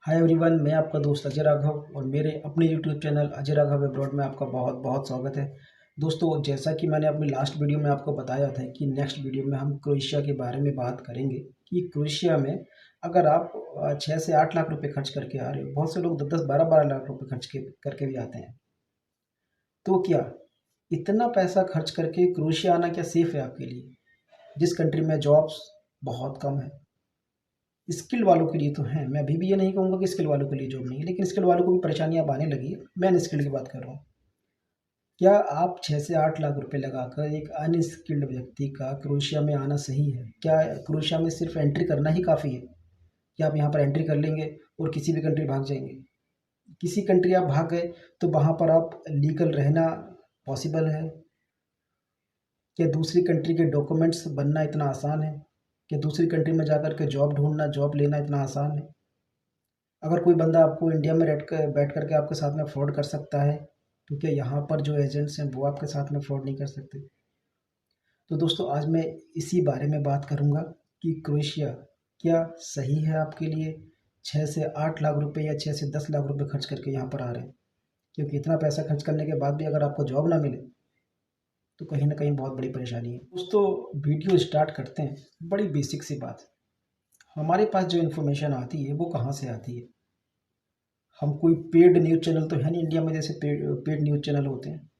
Hi everyone, मैं आपका दोस्त अजय राघव और मेरे अपने YouTube channel Ajay Raghav abroad में आपका बहुत बहुत स्वागत है। दोस्तों, जैसा कि मैंने अपनी लास्ट वीडियो में आपको बताया था कि नेक्स्ट वीडियो में हम क्रोएशिया के बारे में बात करेंगे कि क्रोएशिया में अगर आप 6 से 8 लाख रुपए खर्च करके आ रहे हो, बहुत से लोग 10-10, 12-12 लाख रुपए करके भी आते हैं। तो क्या इतना पैसा खर्च करके क्रोएशिया आना क्या सेफ है आपके लिए, जिस कंट्री में जॉब्स बहुत कम है? स्किल्ड वालों के लिए तो हैं, मैं अभी भी ये नहीं कहूँगा कि स्किल्ड वालों के लिए जॉब नहीं है, लेकिन स्किल्ड वालों को भी परेशानियाँ अब आने लगी है। मैं अनस्किल्ड की बात कर रहा हूँ। क्या आप 6 से 8 लाख रुपए लगाकर एक अनस्किल्ड व्यक्ति का क्रोएशिया में आना सही है? क्या क्रोएशिया में सिर्फ एंट्री करना ही काफ़ी है? क्या आप यहाँ पर एंट्री कर लेंगे और किसी भी कंट्री भाग जाएंगे? किसी कंट्री आप भाग गए तो वहाँ पर आप लीगल रहना पॉसिबल है? क्या दूसरी कंट्री के डॉक्यूमेंट्स बनना इतना आसान है? क्या दूसरी कंट्री में जाकर के जॉब ढूंढना, जॉब लेना इतना आसान है? अगर कोई बंदा आपको इंडिया में बैठ करके आपके साथ में फ्रॉड कर सकता है, तो क्या यहाँ पर जो एजेंट्स हैं वो आपके साथ में फ्रॉड नहीं कर सकते? तो दोस्तों, आज मैं इसी बारे में बात करूँगा कि क्रोएशिया क्या सही है आपके लिए। 6 से 8 लाख रुपए या 6 से 10 लाख रुपए खर्च करके यहाँ पर आ रहे हैं, क्योंकि इतना पैसा खर्च करने के बाद भी अगर आपको जॉब ना मिले तो कहीं ना कहीं बहुत बड़ी परेशानी है। दोस्तों, वीडियो स्टार्ट करते हैं। बड़ी बेसिक सी बात, हमारे पास जो इन्फॉर्मेशन आती है वो कहाँ से आती है? हम कोई पेड न्यूज़ चैनल तो है नहीं इंडिया में, जैसे पेड न्यूज़ चैनल होते हैं।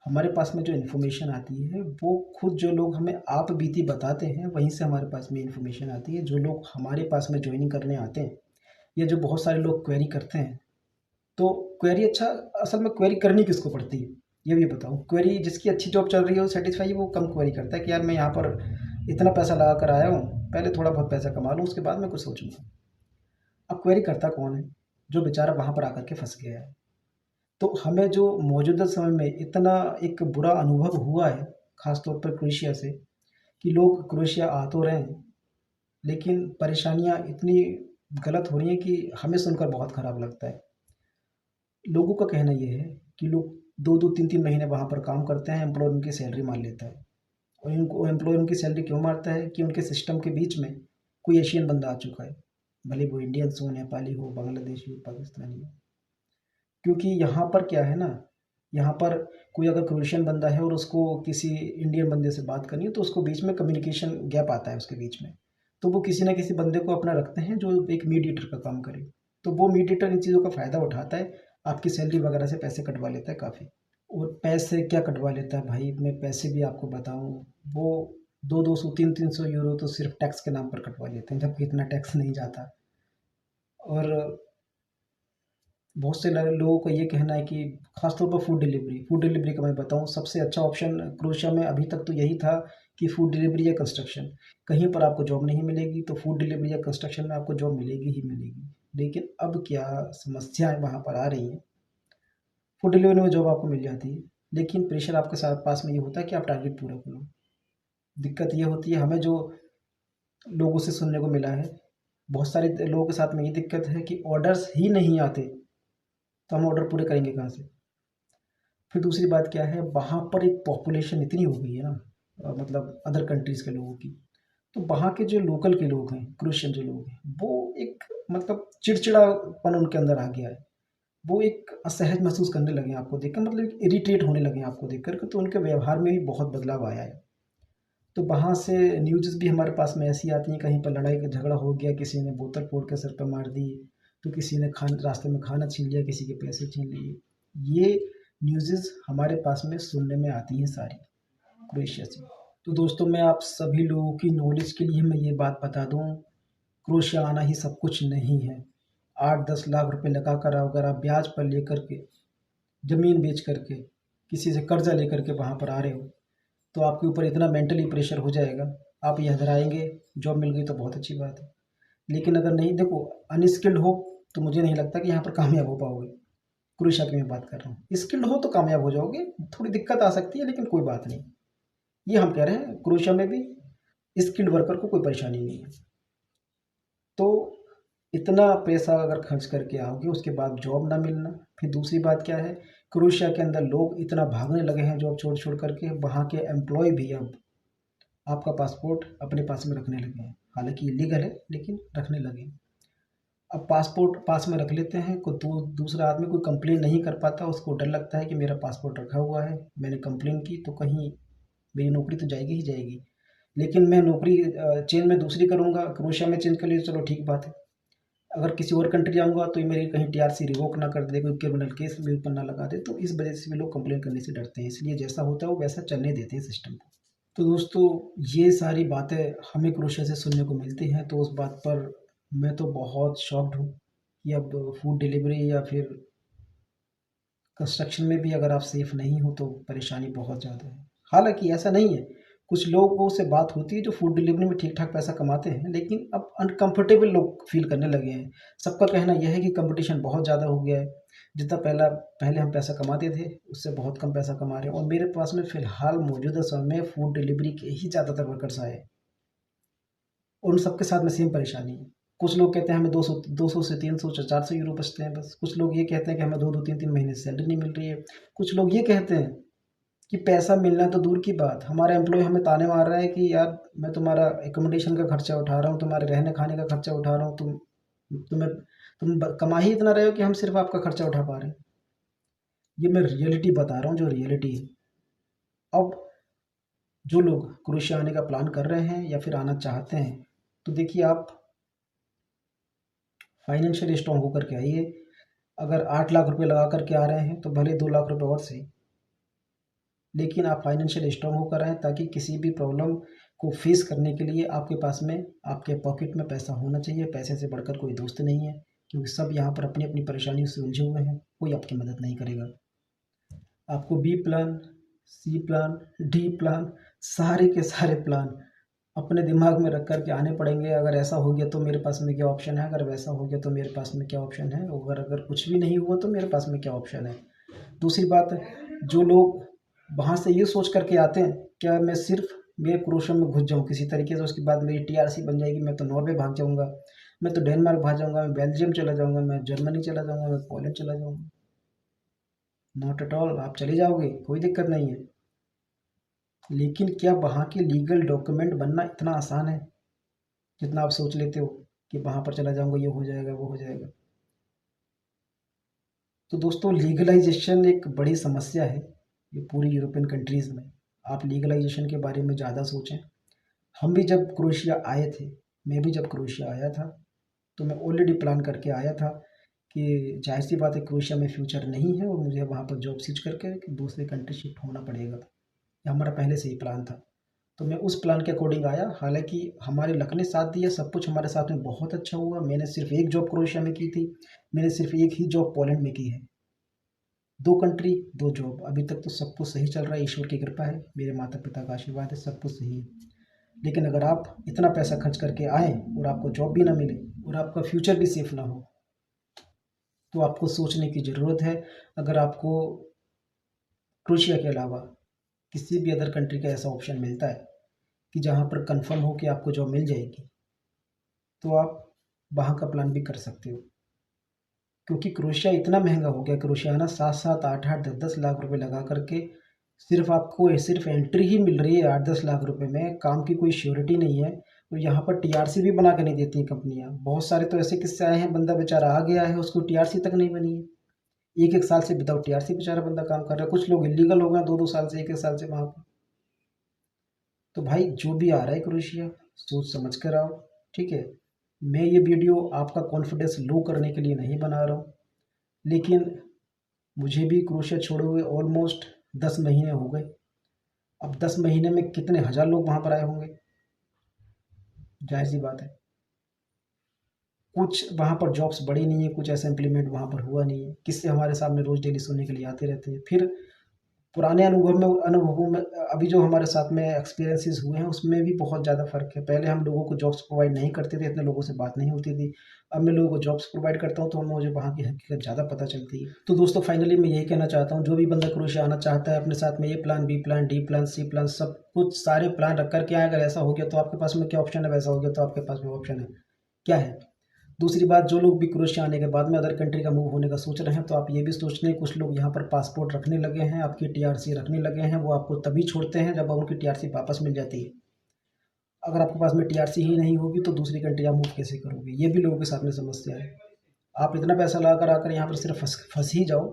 हमारे पास में जो इन्फॉर्मेशन आती है वो खुद जो लोग हमें आप बीती बताते हैं वहीं से हमारे पास में इन्फॉर्मेशन आती है। जो लोग हमारे पास में ज्वाइनिंग करने आते हैं या जो बहुत सारे लोग क्वेरी करते हैं, तो क्वेरी अच्छा, असल में क्वेरी करनी किसको पड़ती है ये भी बताऊँ? क्वेरी जिसकी अच्छी जॉब चल रही है, वो सेटिस्फाई है, वो कम क्वेरी करता है कि यार मैं यहाँ पर इतना पैसा लगा कर आया हूँ, पहले थोड़ा बहुत पैसा कमा लूँ, उसके बाद मैं कुछ सोचूंगा। अब क्वेरी करता कौन है? जो बेचारा वहाँ पर आकर के फंस गया है। तो हमें जो मौजूदा समय में इतना एक बुरा अनुभव हुआ है, ख़ास तौर पर क्रोएशिया से, कि लोग क्रोएशिया आ तो रहे हैं, लेकिन परेशानियाँ इतनी गलत हो रही हैं कि हमें सुनकर बहुत ख़राब लगता है। लोगों का कहना ये है कि लोग 2-2 3-3 महीने वहाँ पर काम करते हैं, एम्प्लॉयर उनकी सैलरी मार लेता है। और इनको एम्प्लॉयर उनकी सैलरी क्यों मारता है? कि उनके सिस्टम के बीच में कोई एशियन बंदा आ चुका है, भले वो इंडियंस हो, नेपाली हो, बांग्लादेशी हो, पाकिस्तानी हो। क्योंकि यहाँ पर क्या है ना, यहाँ पर कोई अगर क्रोएशियन बंदा है और उसको किसी इंडियन बंदे से बात करनी है, तो उसको बीच में कम्युनिकेशन गैप आता है उसके बीच में। तो वो किसी ना किसी बंदे को अपना रखते हैं जो एक मीडिएटर का काम करे। तो वो मीडिएटर इन चीज़ों का फ़ायदा उठाता है, आपकी सैलरी वगैरह से पैसे कटवा लेता है काफ़ी। और पैसे क्या कटवा लेता है भाई, मैं पैसे भी आपको बताऊँ, वो 200-200 300 यूरो तो सिर्फ टैक्स के नाम पर कटवा लेते हैं, जबकि इतना टैक्स नहीं जाता। और बहुत से लोगों का ये कहना है कि खासतौर पर फूड डिलीवरी का मैं बताऊं, सबसे अच्छा ऑप्शन क्रोएशिया में अभी तक तो यही था कि फूड डिलीवरी या कंस्ट्रक्शन। कहीं पर आपको जॉब नहीं मिलेगी तो फूड डिलीवरी या कंस्ट्रक्शन में आपको जॉब मिलेगी ही मिलेगी। लेकिन अब क्या समस्याएं वहाँ पर आ रही हैं? फूड डिलीवरी में जॉब आपको मिल जाती है, लेकिन प्रेशर आपके साथ पास में ये होता है कि आप टारगेट पूरा करो। दिक्कत ये होती है, हमें जो लोगों से सुनने को मिला है, बहुत सारे लोगों के साथ में ये दिक्कत है कि ऑर्डर्स ही नहीं आते, तो हम ऑर्डर पूरे करेंगे कहाँ से? फिर दूसरी बात क्या है, वहाँ पर एक पॉपुलेशन इतनी हो गई है ना, मतलब अदर कंट्रीज़ के लोगों की। तो वहाँ के जो लोकल के लोग हैं, क्रोएशियन जो लोग हैं, वो एक मतलब चिड़चिड़ापन उनके अंदर आ गया है। वो एक असहज महसूस करने लगे हैं आपको देखकर, मतलब इरिटेट होने लगे हैं आपको देख कर के, तो उनके व्यवहार में भी बहुत बदलाव आया है। तो वहाँ से न्यूज़ भी हमारे पास में ऐसी आती हैं, कहीं पर लड़ाई का झगड़ा हो गया, किसी ने बोतल फोड़ के सर पे मार दी, तो किसी ने रास्ते में खाना छीन लिया, किसी के पैसे छीन लिए। ये न्यूज़ेज़ हमारे पास में सुनने में आती हैं सारी क्रोएशिया से। तो दोस्तों, मैं आप सभी लोगों की नॉलेज के लिए मैं ये बात बता दूँ, क्रोएशिया आना ही सब कुछ नहीं है। 8-10 लाख रुपए लगा कर अगर आप ब्याज पर लेकर के, ज़मीन बेच करके, किसी से कर्जा लेकर के वहाँ पर आ रहे हो, तो आपके ऊपर इतना मेंटली प्रेशर हो जाएगा, आप ये हदराएँगे। जॉब मिल गई तो बहुत अच्छी बात है, लेकिन अगर नहीं, देखो, अनस्किल्ड हो तो मुझे नहीं लगता कि यहाँ पर कामयाब हो पाओगे। क्रोएशिया की मैं बात कर रहा हूँ। स्किल्ड हो तो कामयाब हो जाओगे, थोड़ी दिक्कत आ सकती है लेकिन कोई बात नहीं। ये हम कह रहे हैं, क्रोएशिया में भी स्किल्ड वर्कर को कोई परेशानी नहीं है। तो इतना पैसा अगर खर्च करके आओगे, उसके बाद जॉब ना मिलना, फिर दूसरी बात क्या है, क्रोएशिया के अंदर लोग इतना भागने लगे हैं जॉब छोड़ छोड़ करके, वहाँ के एम्प्लॉय भी अब आपका पासपोर्ट अपने पास में रखने लगे हैं। हालांकि इलीगल है लेकिन रखने लगे हैं। अब पासपोर्ट पास में रख लेते हैं, को दूसरा आदमी कोई कंप्लेन नहीं कर पाता, उसको डर लगता है कि मेरा पासपोर्ट रखा हुआ है, मैंने कंप्लेन की तो कहीं मेरी नौकरी तो जाएगी ही जाएगी। लेकिन मैं नौकरी चेंज में दूसरी करूँगा, क्रोएशिया में चेंज कर ली, चलो ठीक बात है। अगर किसी और कंट्री जाऊँगा तो ये मेरी कहीं टीआरसी रिवोक ना कर दे, कोई क्रिमिनल केस मेरे ऊपर ना लगा दे, तो इस वजह से भी लोग कंप्लेन करने से डरते हैं। इसलिए जैसा होता है वो वैसा चलने देते हैं सिस्टम को। तो दोस्तों, ये सारी बातें हमें क्रोएशिया से सुनने को मिलती हैं, तो उस बात पर मैं तो बहुत शॉक्ड हूँ कि अब फूड डिलीवरी या फिर कंस्ट्रक्शन में भी अगर आप सेफ नहीं हो तो परेशानी बहुत ज़्यादा है। हालांकि ऐसा नहीं है, कुछ लोगों से बात होती है जो फूड डिलीवरी में ठीक ठाक पैसा कमाते हैं, लेकिन अब अनकंफर्टेबल लोग फील करने लगे हैं। सबका कहना यह है कि कंपटीशन बहुत ज़्यादा हो गया है, जितना पहले हम पैसा कमाते थे उससे बहुत कम पैसा कमा रहे हैं। और मेरे पास में फ़िलहाल मौजूदा समय में फूड डिलीवरी के ही ज़्यादातर वर्कर्स आए हैं, और उन सबके साथ में सेम परेशानी है। कुछ लोग कहते हैं हमें 200 से 300 से 400 यूरो बचते हैं बस। कुछ लोग ये कहते हैं कि हमें 2-2 3-3 महीने से सैलरी नहीं मिल रही है। कुछ लोग ये कहते हैं कि पैसा मिलना तो दूर की बात, हमारा एम्प्लॉय हमें ताने मार रहा है कि यार मैं तुम्हारा एकोमोडेशन का खर्चा उठा रहा हूँ, तुम्हारे रहने खाने का खर्चा उठा रहा हूँ, तुम कमा ही इतना रहे हो कि हम सिर्फ आपका खर्चा उठा पा रहे हैं। ये मैं रियलिटी बता रहा हूँ, जो रियलिटी है। अब जो लोग क्रोएशिया आने का प्लान कर रहे हैं या फिर आना चाहते हैं, तो देखिए आप फाइनेंशियल स्ट्रांग होकर के आइए। अगर 8 लाख रुपए लगा करके आ रहे हैं तो भले 2 लाख रुपए और सही, लेकिन आप फाइनेंशियल स्ट्रांग होकर आएँ, ताकि किसी भी प्रॉब्लम को फेस करने के लिए आपके पास में, आपके पॉकेट में पैसा होना चाहिए। पैसे से बढ़कर कोई दोस्त नहीं है, क्योंकि सब यहाँ पर अपनी अपनी परेशानियों से उलझे हुए हैं, कोई आपकी मदद नहीं करेगा। आपको B plan, C plan, D plan, सारे के सारे प्लान अपने दिमाग में रख कर के आने पड़ेंगे। अगर ऐसा हो गया तो मेरे पास में क्या ऑप्शन है, अगर वैसा हो गया तो मेरे पास में क्या ऑप्शन है, और अगर कुछ भी नहीं हुआ तो मेरे पास में क्या ऑप्शन है। दूसरी बात, जो लोग वहाँ से ये सोच करके आते हैं क्या मैं सिर्फ मैं क्रोएशिया में घुस जाऊँ किसी तरीके से, उसके बाद मेरी टीआरसी बन जाएगी, मैं तो नॉर्वे भाग जाऊँगा, मैं तो डेनमार्क भाग जाऊँगा, मैं बेल्जियम चला जाऊँगा, मैं जर्मनी चला जाऊँगा, मैं पोलैंड चला जाऊँगा। नॉट एट ऑल, आप चले जाओगे, कोई दिक्कत नहीं है। लेकिन क्या वहाँ के लीगल डॉक्यूमेंट बनना इतना आसान है जितना आप सोच लेते हो कि वहाँ पर चला जाऊँगा, ये हो जाएगा, वो हो जाएगा। तो दोस्तों, लीगलाइजेशन एक बड़ी समस्या है ये पूरी यूरोपियन कंट्रीज़ में। आप लीगलाइजेशन के बारे में ज़्यादा सोचें। हम भी जब क्रोएशिया आए थे, मैं भी जब क्रोएशिया आया था, तो मैं ऑलरेडी प्लान करके आया था कि जाहिर सी बात है क्रोएशिया में फ्यूचर नहीं है और मुझे वहाँ पर जॉब स्विच करके दूसरी कंट्री शिफ्ट होना पड़ेगा। ये हमारा पहले से ही प्लान था। तो मैं उस प्लान के अकॉर्डिंग आया। हालांकि हमारे लक ने साथ दिया, सब कुछ हमारे साथ में बहुत अच्छा हुआ। मैंने सिर्फ एक जॉब क्रोएशिया में की थी, मैंने सिर्फ एक ही जॉब पोलैंड में की है। 2 कंट्री 2 जॉब, अभी तक तो सब कुछ सही चल रहा है, ईश्वर की कृपा है, मेरे माता पिता का आशीर्वाद है, सब कुछ सही है। लेकिन अगर आप इतना पैसा खर्च करके आएँ और आपको जॉब भी ना मिले और आपका फ्यूचर भी सेफ ना हो, तो आपको सोचने की ज़रूरत है। अगर आपको क्रोएशिया के अलावा किसी भी अदर कंट्री का ऐसा ऑप्शन मिलता है कि जहाँ पर कंफर्म हो कि आपको जॉब मिल जाएगी, तो आप वहाँ का प्लान भी कर सकते हो। क्योंकि क्रोएशिया इतना महंगा हो गया, क्रोएशिया ना 7-7, 8-8, 10-10 लाख रुपए लगा करके सिर्फ आपको सिर्फ एंट्री ही मिल रही है 8-10 लाख रुपए में, काम की कोई श्योरिटी नहीं है। और यहाँ पर टीआरसी भी बना के नहीं देती हैं कंपनियाँ। बहुत सारे तो ऐसे किस्से आए हैं, बंदा बेचारा आ गया है, उसको टीआरसी तक नहीं बनी है। 1-1 साल से विदाउट टीआरसी बेचारा बंदा काम कर रहा है। कुछ लोग इलीगल हो गए 2-2 साल से, 1-1 साल से वहाँ पर। तो भाई जो भी आ रहा है क्रोएशिया, सोच समझ कर आओ, ठीक है। मैं ये वीडियो आपका कॉन्फिडेंस लो करने के लिए नहीं बना रहा हूँ, लेकिन मुझे भी क्रोएशिया छोड़े हुए ऑलमोस्ट 10 महीने हो गए। अब 10 महीने में कितने हज़ार लोग वहाँ पर आए होंगे, जाहिर सी बात है। कुछ वहाँ पर जॉब्स बढ़ी नहीं है, कुछ ऐसा इम्प्लीमेंट वहाँ पर हुआ नहीं है। किससे हमारे सामने रोज़ डेली सुनने के लिए आते रहते हैं। फिर पुराने अनुभवों में अभी जो हमारे साथ में एक्सपीरियंसेस हुए हैं उसमें भी बहुत ज़्यादा फ़र्क है। पहले हम लोगों को जॉब्स प्रोवाइड नहीं करते थे, इतने लोगों से बात नहीं होती थी। अब मैं लोगों को जॉब्स प्रोवाइड करता हूँ तो मुझे वहाँ की हकीकत ज़्यादा पता चलती है। तो दोस्तों, फाइनली मैं यही कहना चाहता हूँ, जो भी बंदा क्रोएशिया आना चाहता है अपने साथ में A plan, B plan, D plan, C plan, सब कुछ सारे प्लान रख कर के आए। अगर ऐसा हो गया तो आपके पास में क्या ऑप्शन है, वैसा हो गया तो आपके पास में ऑप्शन है, क्या है। दूसरी बात, जो लोग भी क्रोएशिया आने के बाद में अदर कंट्री का मूव होने का सोच रहे हैं, तो आप ये भी सोच लें, कुछ लोग यहाँ पर पासपोर्ट रखने लगे हैं, आपकी टीआरसी रखने लगे हैं। वो आपको तभी छोड़ते हैं जब उनकी टीआरसी वापस मिल जाती है। अगर आपके पास में टीआरसी ही नहीं होगी तो दूसरी कंट्री आप मूव कैसे करोगे, ये भी लोगों के साथ में समस्या है। आप इतना पैसा लगा कर आकर यहाँ पर सिर्फ फंस ही जाओ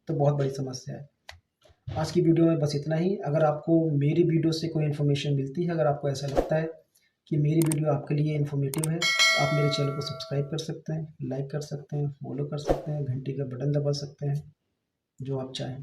तो बहुत बड़ी समस्या है। आज की वीडियो में बस इतना ही। अगर आपको मेरी वीडियो से कोई इन्फॉर्मेशन मिलती है, अगर आपको ऐसा लगता है कि मेरी वीडियो आपके लिए इन्फॉर्मेटिव है, आप मेरे चैनल को सब्सक्राइब कर सकते हैं, लाइक कर सकते हैं, फॉलो कर सकते हैं, घंटी का बटन दबा सकते हैं, जो आप चाहें।